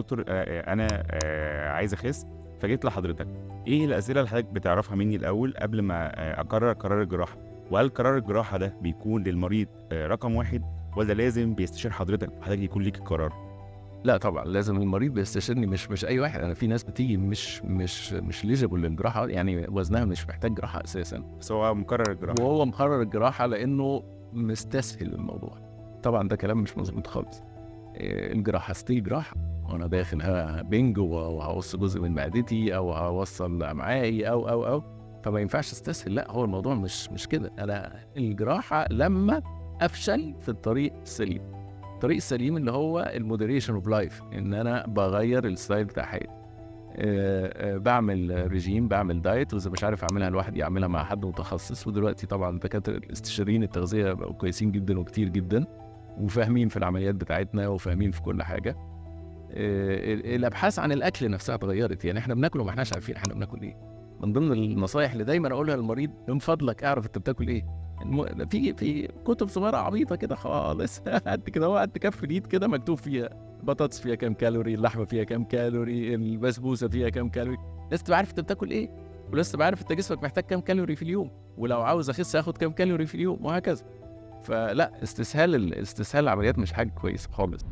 دكتور انا عايز اخس، فجيت لحضرتك. ايه الاسئله اللي حضرتك بتعرفها مني الاول قبل ما اقرر قرار الجراحه؟ وهل قرار الجراحه ده بيكون للمريض رقم واحد، ولا لازم بيستشير حضرتك وحضرتك يكون ليك القرار؟ لأ طبعًا، لازم المريض بيستشيرني، مش أي واحد. أنا في ناس بتيجي مش eligible للجراحة، يعني وزنها مش محتاج جراحة أساسًا، بس هو مقرر الجراحه. وهو مقرر الجراحة لإنه مستسهل الموضوع. طبعًا ده كلام مش مضبوط خالص. الجراحة still جراحة، وأنا داخل بنج وهاقص جزء من معدتي أو هاوصّل أمعائي أو، فما ينفعش أستسهل. لأ، هو الموضوع مش كده. أنا الجراحة لمّا أفشل في الطريق السليم. الطريق السليم اللي هو الmoderation of life، إن أنا باغيّر الstyle بتاع حياتي. باعمل ريجيم، باعمل diet، وإذا مش عارف أعملها لوحدي أعملها مع حد متخصص. ودلوقتي طبعًا الدكاترة الاستشاريين التغذية بقوا كويسين جدًا وكتير جدًا، وفاهمين في العمليات بتاعتنا وفاهمين في كل حاجة. الأبحاث عن الأكل نفسها اتغيّرت، يعني إحنا بناكل وما إحناش عارفين إحنا بناكل إيه. من ضمن النصايح اللي دايمًا أقولها للمريض: من فضلك اعرف أنت بتاكل إيه. في كُتب صغيرة عبيطة كده خالص قد كده أهو، قد كَف الإيد كده، مكتوب فيها البطاطس فيها كام كالوري، اللحمة فيها كام كالوري، البسبوسة فيها كام كالوري. لازم تبقى عارف أنت بتاكل إيه، ولازم تبقى عارف أنت جسمك محتاج كام كالوري في اليوم، ولو عاوز أخس آخد كام كالوري في اليوم، وهكذا. فلأ، استسهال العمليات مش حاجة كويسة خالص.